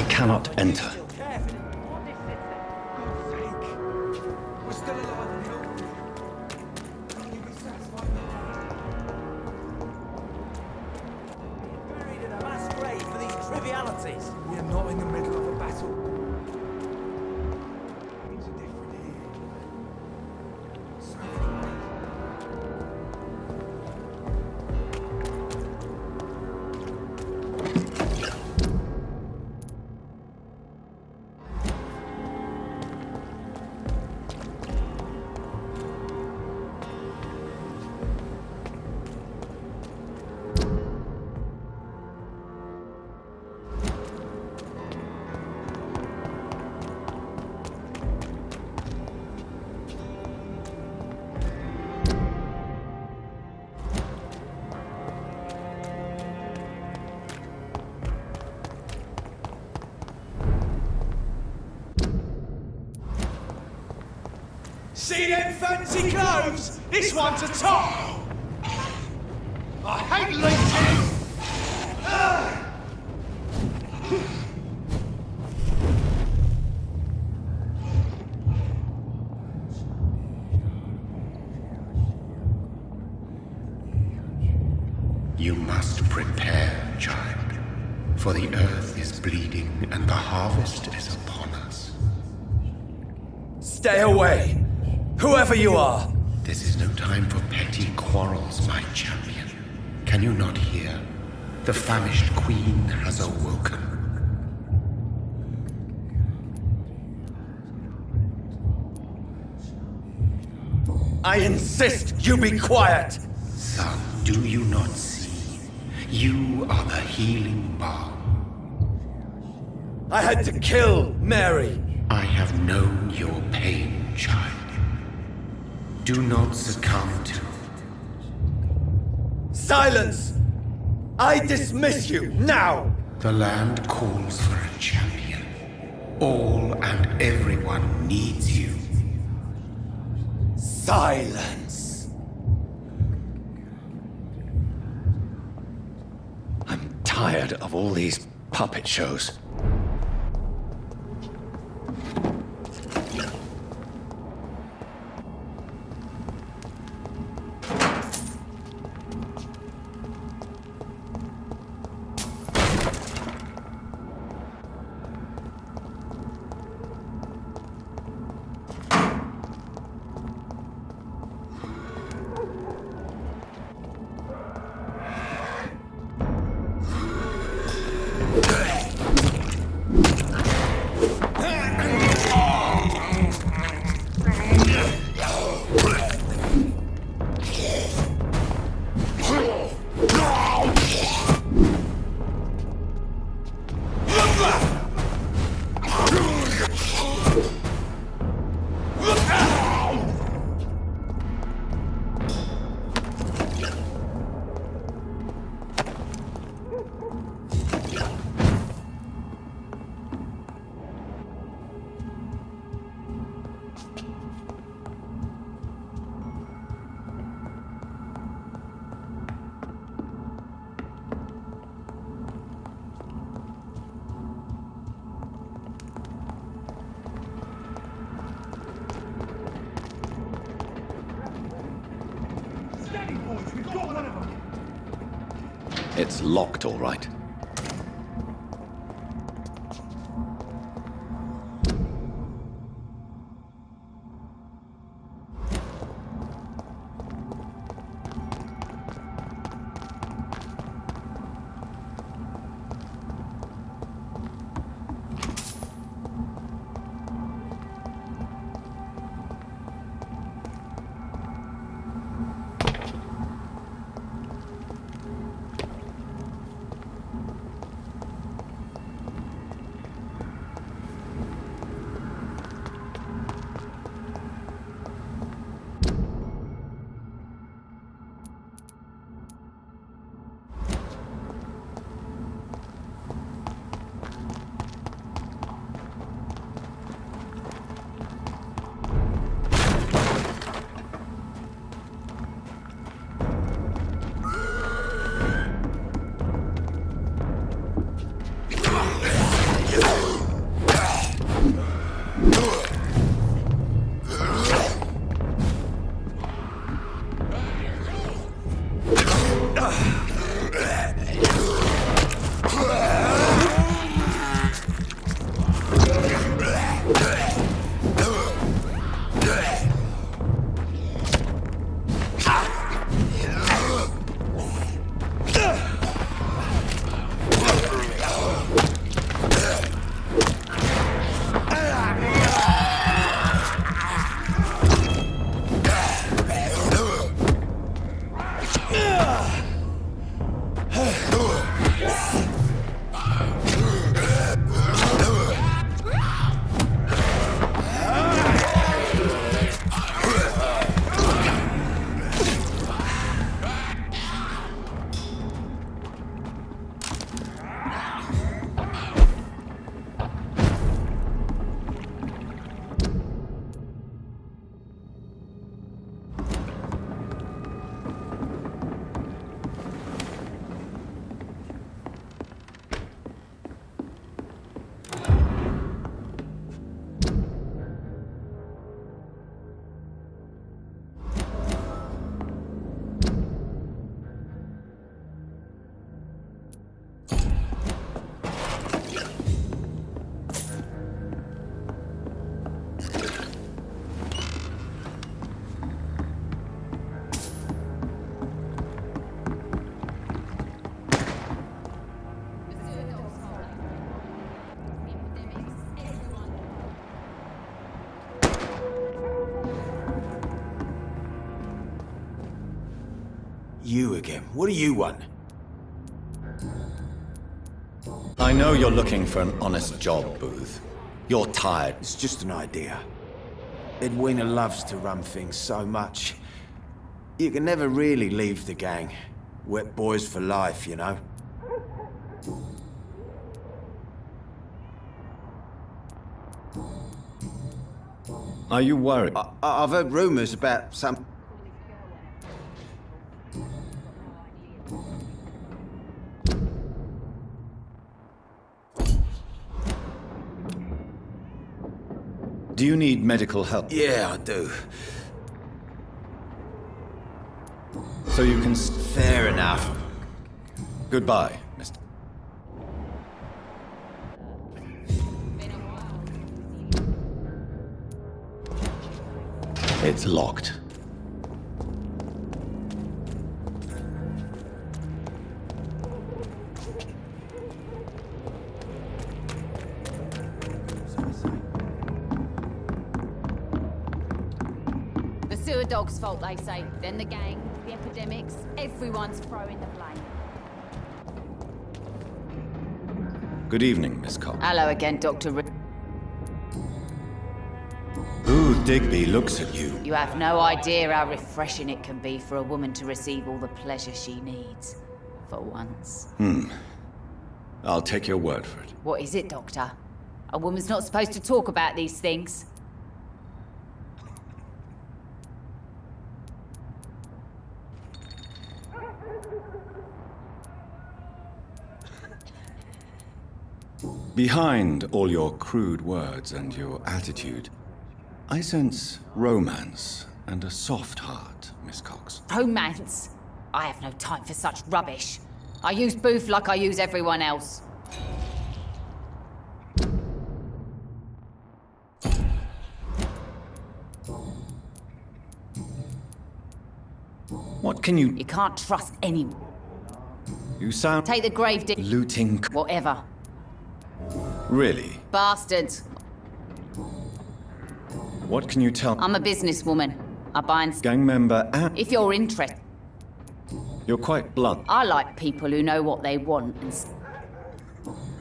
cannot enter. We're still alive and healthy. Can you be satisfied now? Buried in a mass grave for these trivialities. We are not in the middle of a battle. Things are different here. So many ways. See them fancy clothes? This one's a top! I hate leeches! You must prepare, child, for the earth is bleeding and the harvest is upon us. Stay away, whoever you are. This is no time for petty quarrels, my champion. Can you not hear? The famished queen has awoken. I insist you be quiet. Son, do you not see? You are the healing balm. I had to kill Mary. I have known your pain, child. Do not succumb to... Silence! I dismiss you now! The land calls for a champion. All and everyone needs you. Silence! I'm tired of all these puppet shows. It's locked, all right. You again. What do you want? I know you're looking for an honest job, Booth. You're tired. It's just an idea. Edwina loves to run things so much. You can never really leave the gang. Wet boys for life, you know? Are you worried? I've heard rumors about some... Do you need medical help? Yeah, I do. So you can... Fair enough. Goodbye, Mr. It's locked. The sewer dog's fault, they say. Then the gang, the epidemics, everyone's throwing the blame. Good evening, Miss Cox. Hello again, Dr. Booth Digby looks at you. You have no idea how refreshing it can be for a woman to receive all the pleasure she needs. For once. I'll take your word for it. What is it, Doctor? A woman's not supposed to talk about these things. Behind all your crude words and your attitude, I sense romance and a soft heart, Miss Cox. Romance? I have no time for such rubbish. I use Booth like I use everyone else. What can you... You can't trust anyone. You sound... Take the grave dig... looting... Whatever. Really? Bastards. What can you tell... I'm a businesswoman. I buy and... Gang member and... If you're interested, You're quite blunt. I like people who know what they want and...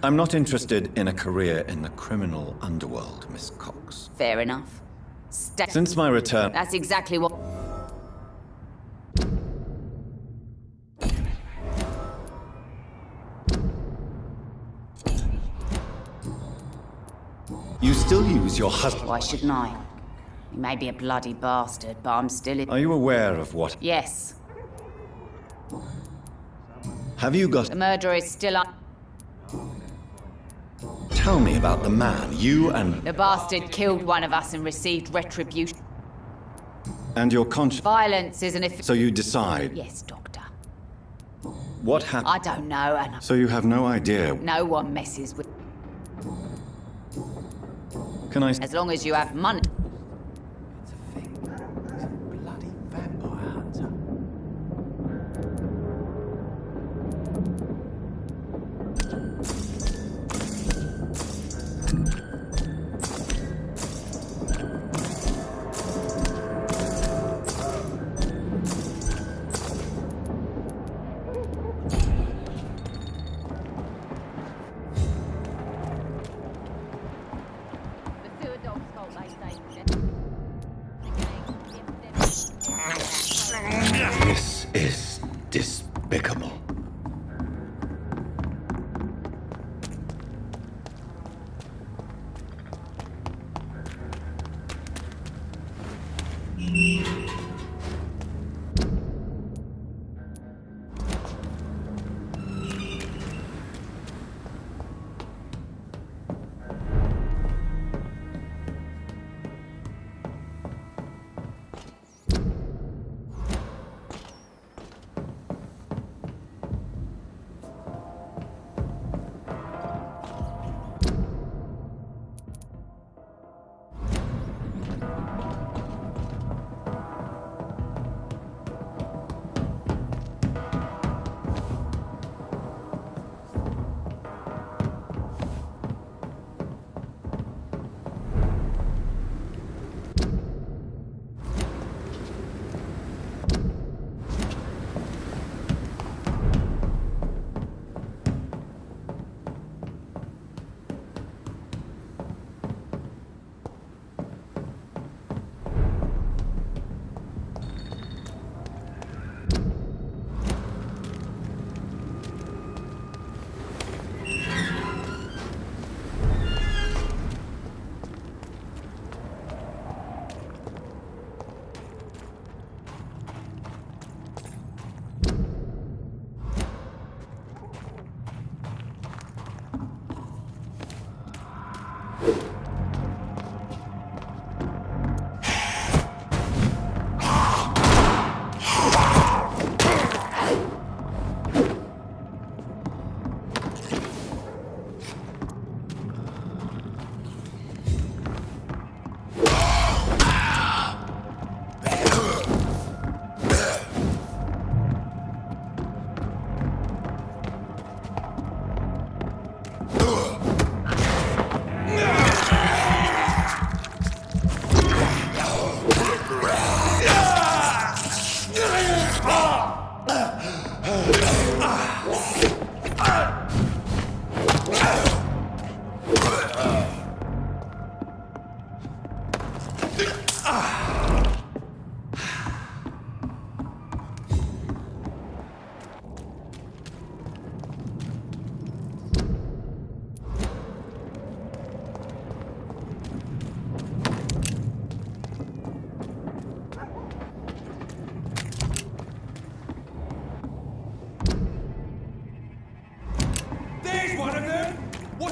I'm not interested in a career in the criminal underworld, Miss Cox. Fair enough. Stay... Since my return... That's exactly what... You still use your husband... Why shouldn't I? He may be a bloody bastard, but I'm still... Are you aware of what... Yes. Have you got... The murderer is still up. Tell me about the man you and... The bastard killed one of us and received retribution. And your conscience... Violence is an if... So you decide... Yes, Doctor. What happened... I don't know, and So you have no idea... no one messes with... Can I... As long as you have money. It's a thing. He's a bloody vampire hunter. The sewer dog's fault, they say. The gang, the epidemic. This is despicable.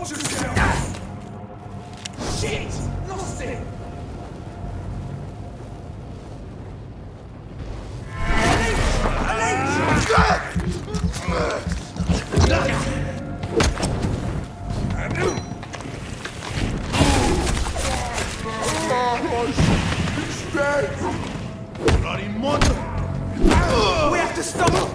Watch yourself! Shit! Lost it! Bloody monster! We have to stop him!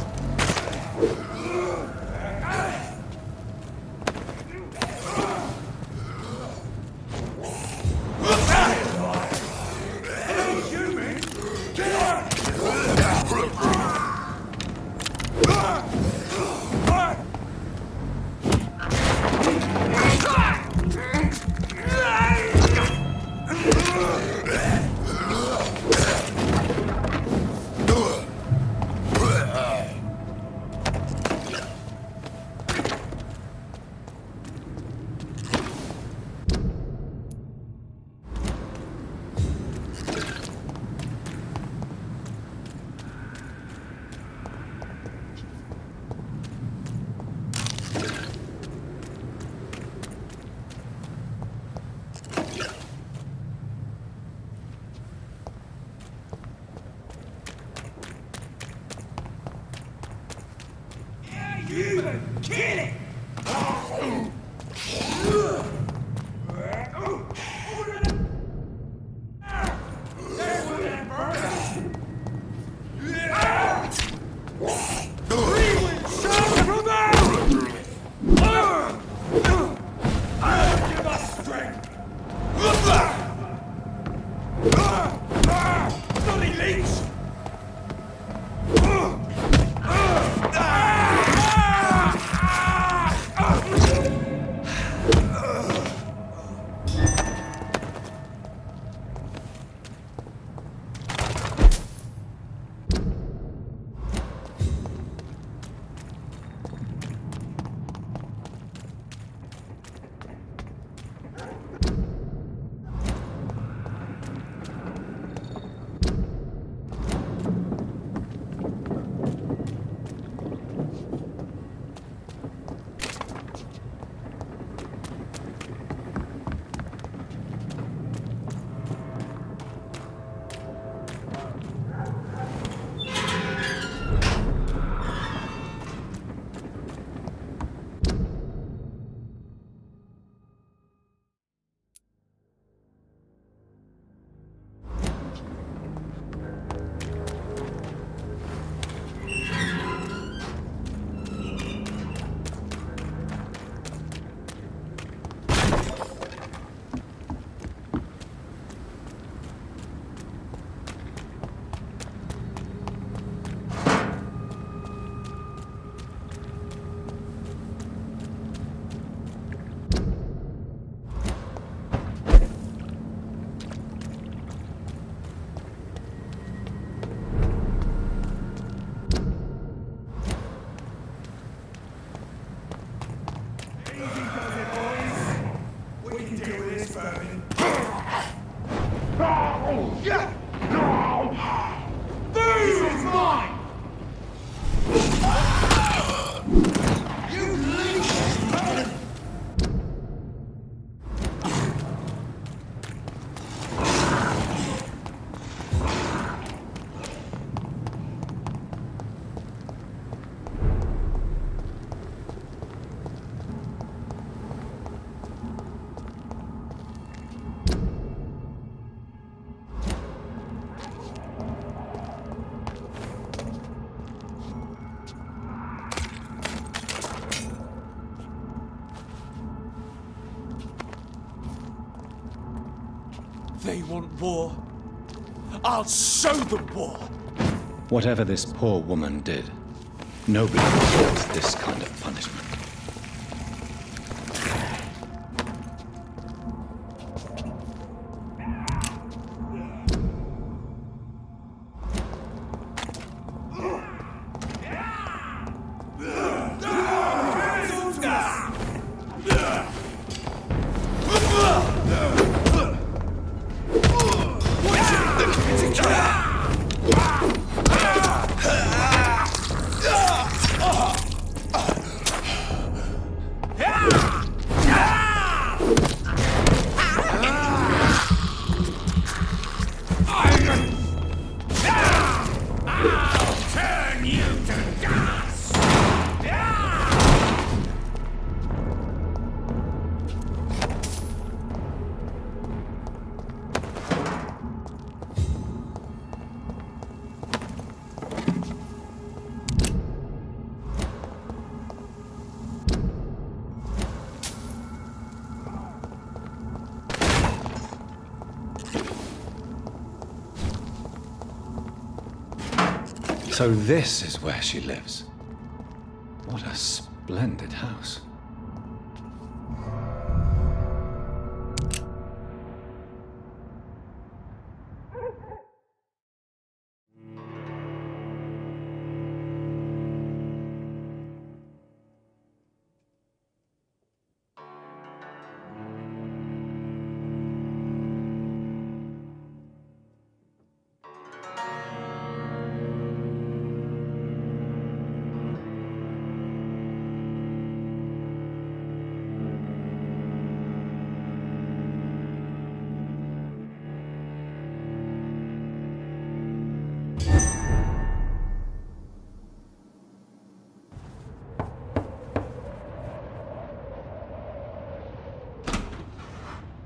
Kill it! They want war. I'll show them war. Whatever this poor woman did, nobody deserves this kind of punishment. So this is where she lives. What a splendid house.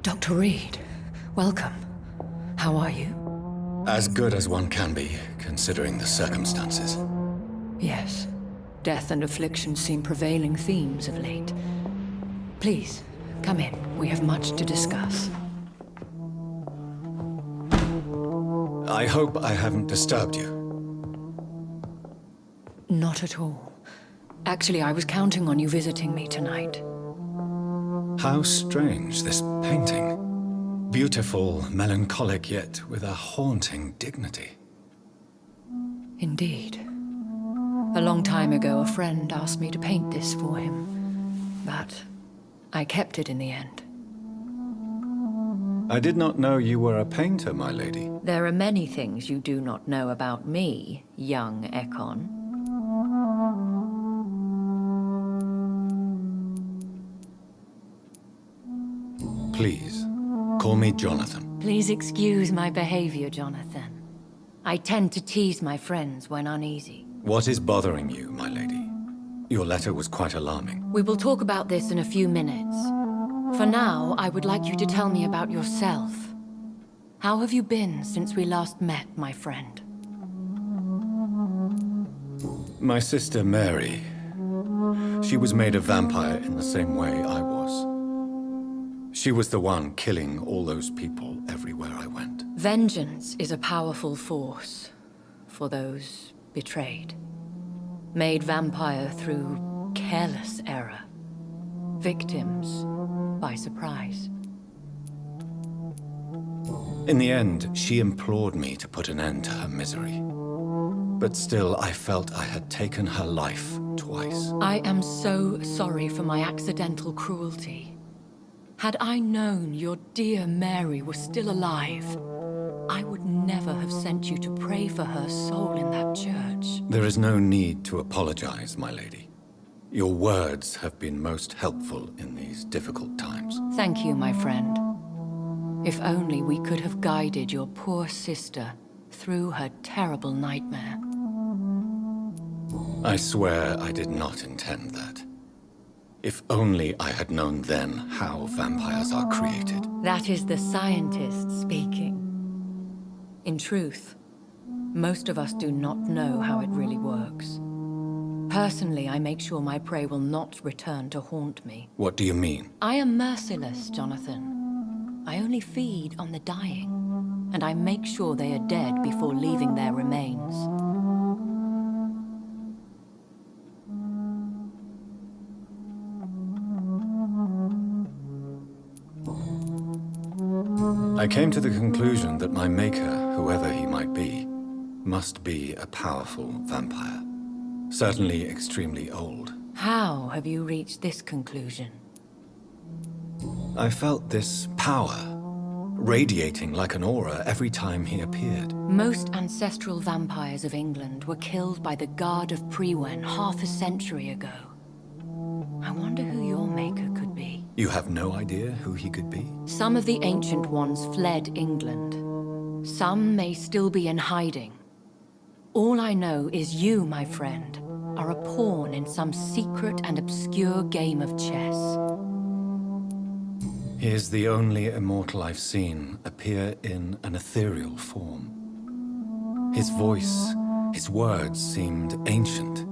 Dr. Reed, welcome. How are you? As good as one can be, considering the circumstances. Yes. Death and affliction seem prevailing themes of late. Please, come in. We have much to discuss. I hope I haven't disturbed you. Not at all. Actually, I was counting on you visiting me tonight. How strange, this painting. Beautiful, melancholic, yet with a haunting dignity. Indeed. A long time ago, a friend asked me to paint this for him, but I kept it in the end. I did not know you were a painter, my lady. There are many things you do not know about me, young Ekon. Please, call me Jonathan. Please excuse my behavior, Jonathan. I tend to tease my friends when uneasy. What is bothering you, my lady? Your letter was quite alarming. We will talk about this in a few minutes. For now, I would like you to tell me about yourself. How have you been since we last met, my friend? My sister Mary. She was made a vampire in the same way I was. She was the one killing all those people everywhere I went. Vengeance is a powerful force for those betrayed. Made vampire through careless error. Victims by surprise. In the end, she implored me to put an end to her misery. But still, I felt I had taken her life twice. I am so sorry for my accidental cruelty. Had I known your dear Mary was still alive, I would never have sent you to pray for her soul in that church. There is no need to apologize, my lady. Your words have been most helpful in these difficult times. Thank you, my friend. If only we could have guided your poor sister through her terrible nightmare. I swear I did not intend that. If only I had known then how vampires are created. That is the scientist speaking. In truth, most of us do not know how it really works. Personally, I make sure my prey will not return to haunt me. What do you mean? I am merciless, Jonathan. I only feed on the dying, and I make sure they are dead before leaving their remains. I came to the conclusion that my maker, whoever he might be, must be a powerful vampire. Certainly extremely old. How have you reached this conclusion? I felt this power, radiating like an aura every time he appeared. Most ancestral vampires of England were killed by the Guard of Prewen half a century ago. I wonder who your maker could be. You have no idea who he could be? Some of the Ancient Ones fled England. Some may still be in hiding. All I know is you, my friend, are a pawn in some secret and obscure game of chess. He is the only immortal I've seen appear in an ethereal form. His voice, his words seemed ancient.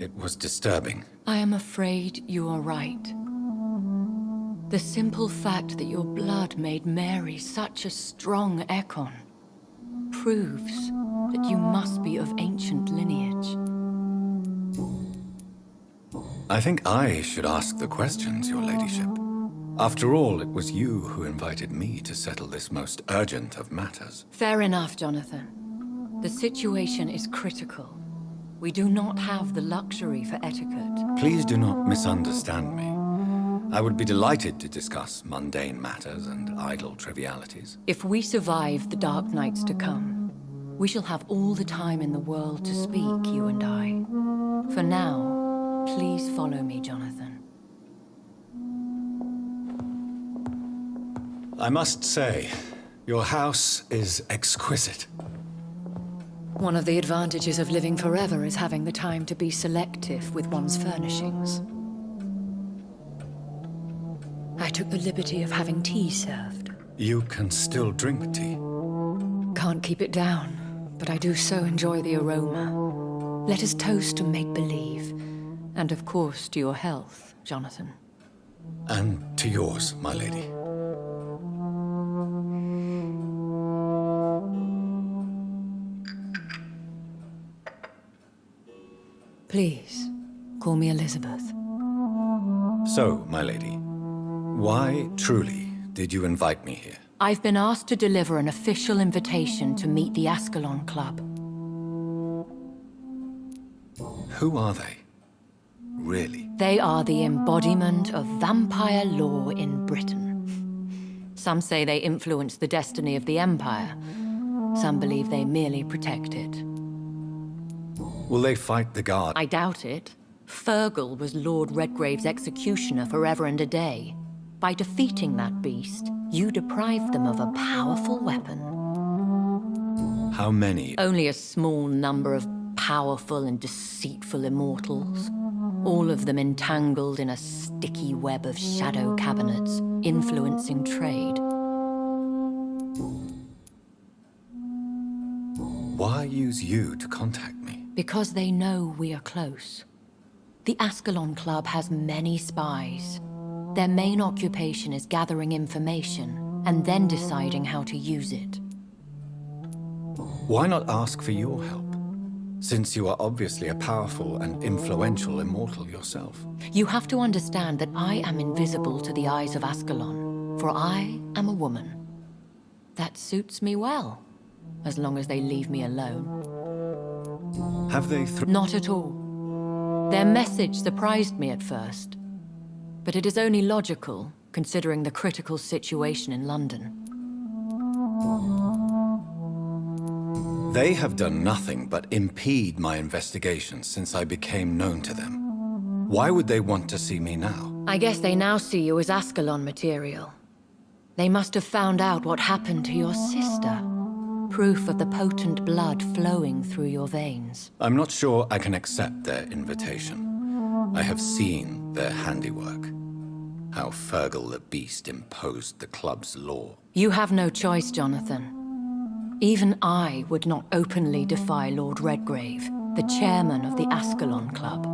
It was disturbing. I am afraid you are right. The simple fact that your blood made Mary such a strong Ekon proves that you must be of ancient lineage. I think I should ask the questions, your ladyship. After all, it was you who invited me to settle this most urgent of matters. Fair enough, Jonathan. The situation is critical. We do not have the luxury for etiquette. Please do not misunderstand me. I would be delighted to discuss mundane matters and idle trivialities. If we survive the dark nights to come, we shall have all the time in the world to speak, you and I. For now, please follow me, Jonathan. I must say, your house is exquisite. One of the advantages of living forever is having the time to be selective with one's furnishings. I took the liberty of having tea served. You can still drink tea. Can't keep it down, but I do so enjoy the aroma. Let us toast to make-believe, and of course to your health, Jonathan. And to yours, my lady. Please, call me Elizabeth. So, my lady, why truly did you invite me here? I've been asked to deliver an official invitation to meet the Ascalon Club. Who are they? Really? They are the embodiment of vampire law in Britain. Some say they influence the destiny of the Empire. Some believe they merely protect it. Will they fight the guard? I doubt it. Fergal was Lord Redgrave's executioner forever and a day. By defeating that beast, you deprived them of a powerful weapon. How many? Only a small number of powerful and deceitful immortals. All of them entangled in a sticky web of shadow cabinets, influencing trade. Why use you to contact me? Because they know we are close. The Ascalon Club has many spies. Their main occupation is gathering information and then deciding how to use it. Why not ask for your help? Since you are obviously a powerful and influential immortal yourself. You have to understand that I am invisible to the eyes of Ascalon, for I am a woman. That suits me well, as long as they leave me alone. Have they Not at all. Their message surprised me at first. But it is only logical, considering the critical situation in London. They have done nothing but impede my investigation since I became known to them. Why would they want to see me now? I guess they now see you as Ascalon material. They must have found out what happened to your sister. Proof of the potent blood flowing through your veins. I'm not sure I can accept their invitation. I have seen their handiwork. How Fergal the Beast imposed the club's law. You have no choice, Jonathan. Even I would not openly defy Lord Redgrave, the chairman of the Ascalon Club.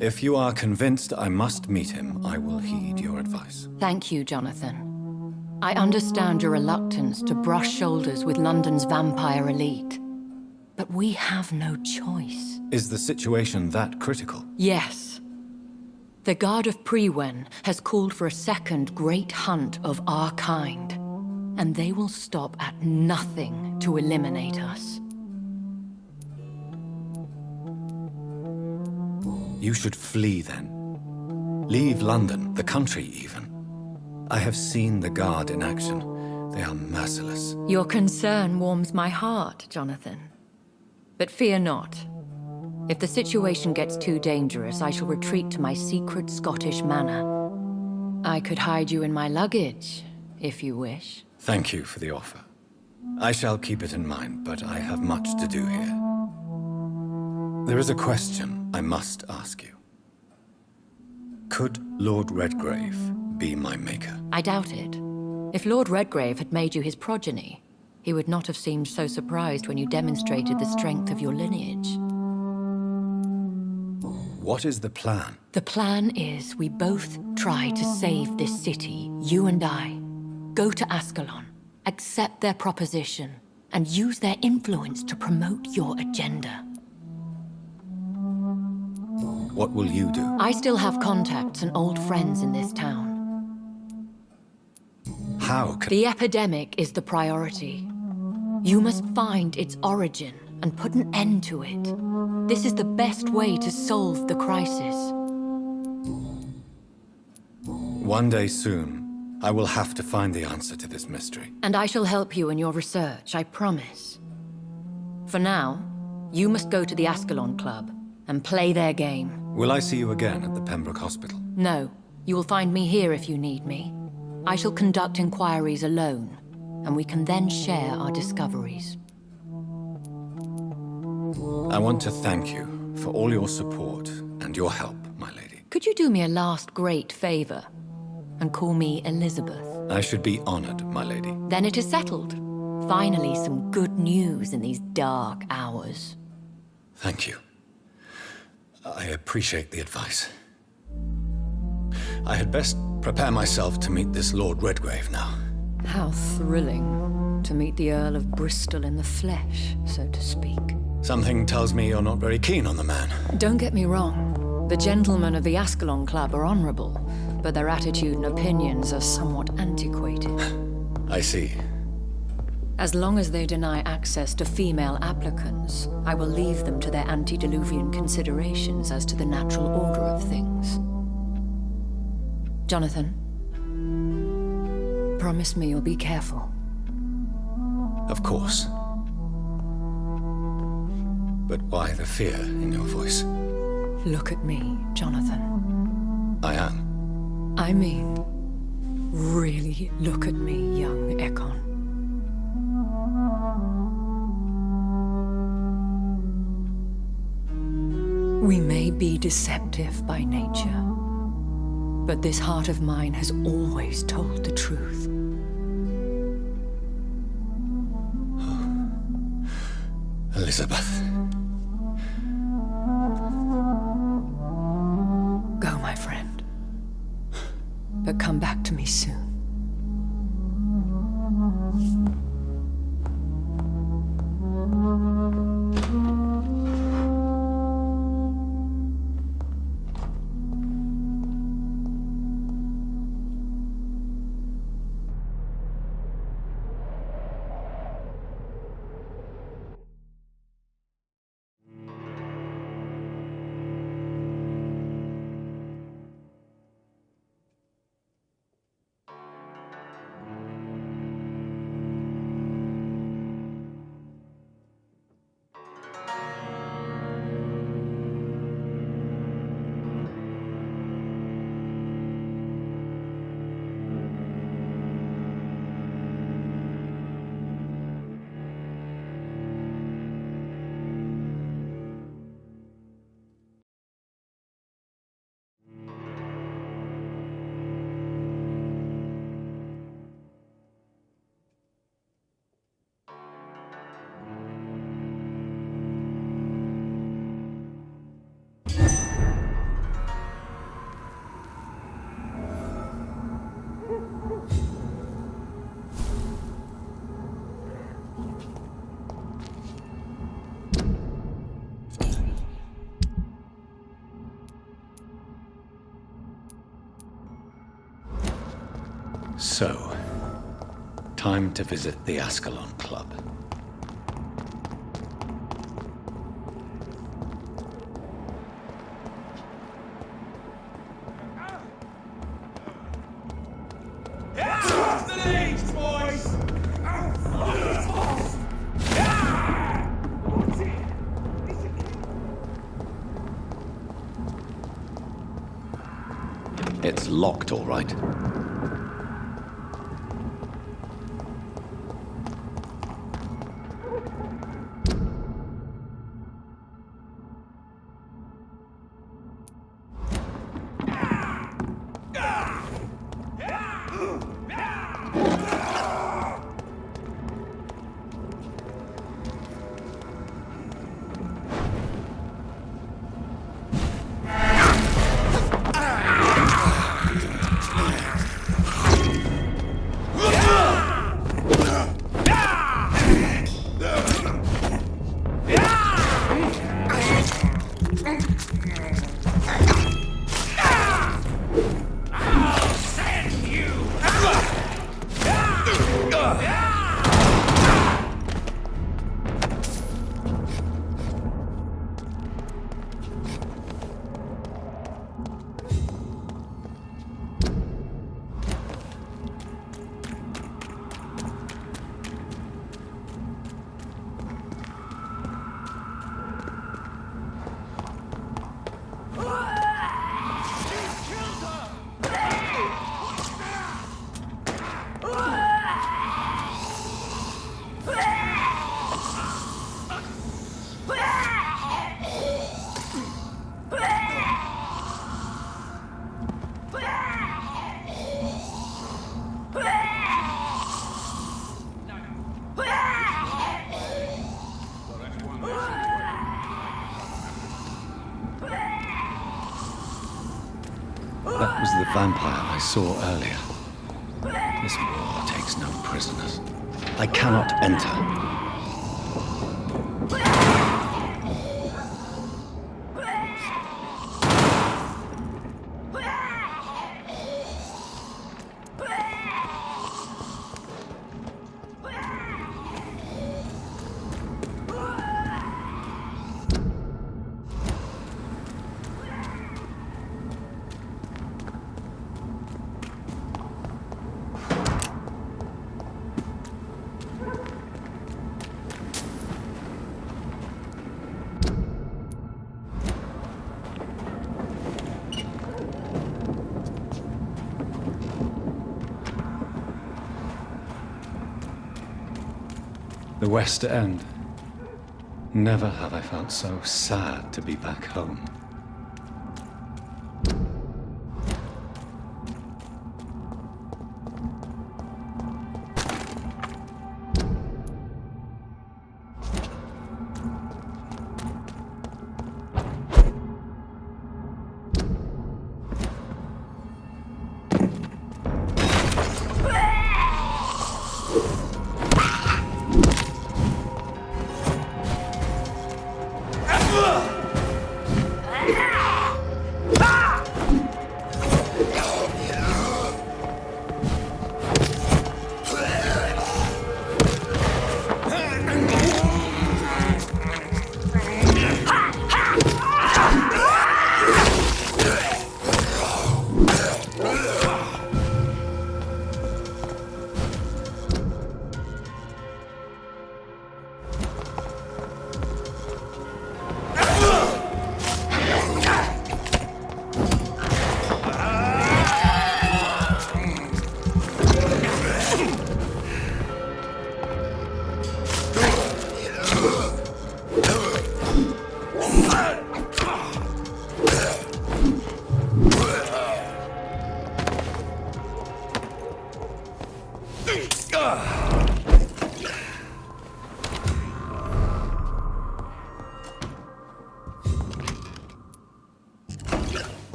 If you are convinced I must meet him, I will heed your advice. Thank you, Jonathan. I understand your reluctance to brush shoulders with London's vampire elite. But we have no choice. Is the situation that critical? Yes. The Guard of Prewen has called for a second great hunt of our kind. And they will stop at nothing to eliminate us. You should flee then. Leave London, the country even. I have seen the Guard in action. They are merciless. Your concern warms my heart, Jonathan. But fear not. If the situation gets too dangerous, I shall retreat to my secret Scottish manor. I could hide you in my luggage, if you wish. Thank you for the offer. I shall keep it in mind, but I have much to do here. There is a question I must ask you. Could Lord Redgrave be my maker? I doubt it. If Lord Redgrave had made you his progeny, he would not have seemed so surprised when you demonstrated the strength of your lineage. What is the plan? The plan is we both try to save this city, you and I. Go to Ascalon accept their proposition, and use their influence to promote your agenda. What will you do? I still have contacts and old friends in this town. How can... The epidemic is the priority. You must find its origin and put an end to it. This is the best way to solve the crisis. One day soon, I will have to find the answer to this mystery. And I shall help you in your research, I promise. For now, you must go to the Ascalon Club and play their game. Will I see you again at the Pembroke Hospital? No, you will find me here if you need me. I shall conduct inquiries alone, and we can then share our discoveries. I want to thank you for all your support and your help, my lady. Could you do me a last great favor and call me Elizabeth? I should be honored, my lady. Then it is settled. Finally, some good news in these dark hours. Thank you. I appreciate the advice. I had best prepare myself to meet this Lord Redgrave now. How thrilling to meet the Earl of Bristol in the flesh, so to speak. Something tells me you're not very keen on the man. Don't get me wrong. The gentlemen of the Ascalon Club are honorable, but their attitude and opinions are somewhat antiquated. I see. As long as they deny access to female applicants, I will leave them to their antediluvian considerations as to the natural order of things. Jonathan, promise me you'll be careful. Of course. But why the fear in your voice? Look at me, Jonathan. I am. I mean, really look at me, young Ekon. We may be deceptive by nature, but this heart of mine has always told the truth. Elizabeth. Go, my friend. But come back to me soon. So, time to visit the Ascalon Club. It's locked, all right. was the vampire I saw earlier. This war takes no prisoners. I cannot enter. The West End. Never have I felt so sad to be back home.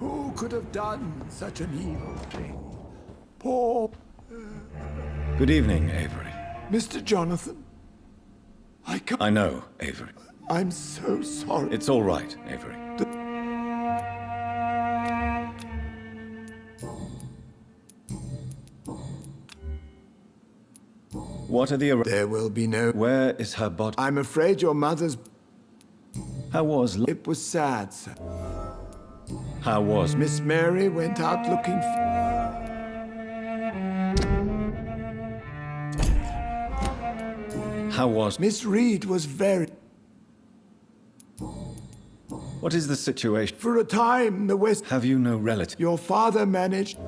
Who could have done such an evil thing? Poor Good evening, Avery. Mr. Jonathan. I know, Avery. I'm so sorry. It's all right, Avery. What are the There will be no... Where is her body? I'm afraid your mother's... How was... It was sad, sir. How was... Miss Mary went out looking for... How was... Miss Reed was very... What is the situation? For a time, the West... Have you no relative? Your father managed...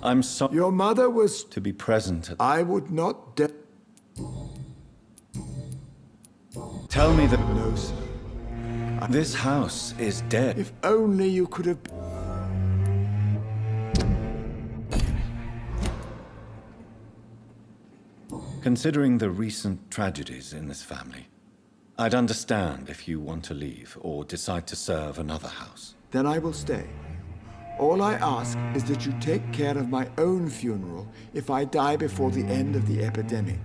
I'm sorry Your mother was... to be present at... I would not Tell me that... No, sir. This house is dead. If only you could have... Considering the recent tragedies in this family, I'd understand if you want to leave or decide to serve another house. Then I will stay. All I ask is that you take care of my own funeral if I die before the end of the epidemic.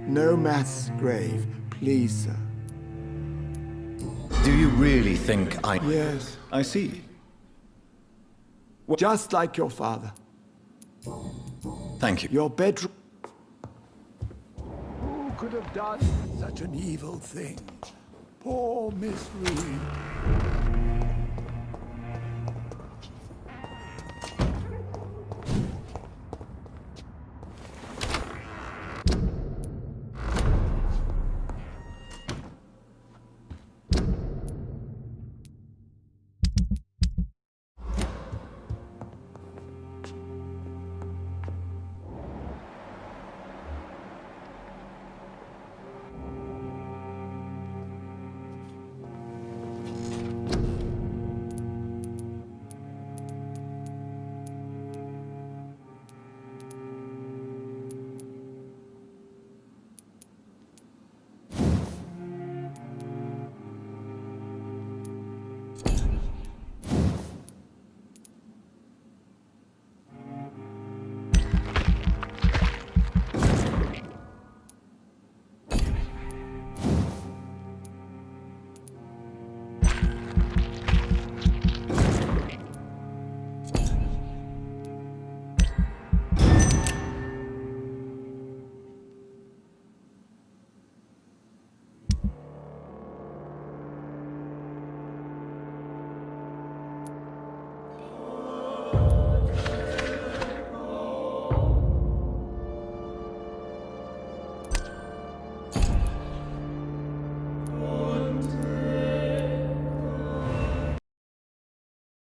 No mass grave, please, sir. Do you really think I... Yes. I see. Just like your father. Thank you. Your bedroom... Who could have done such an evil thing? Poor Miss Reed.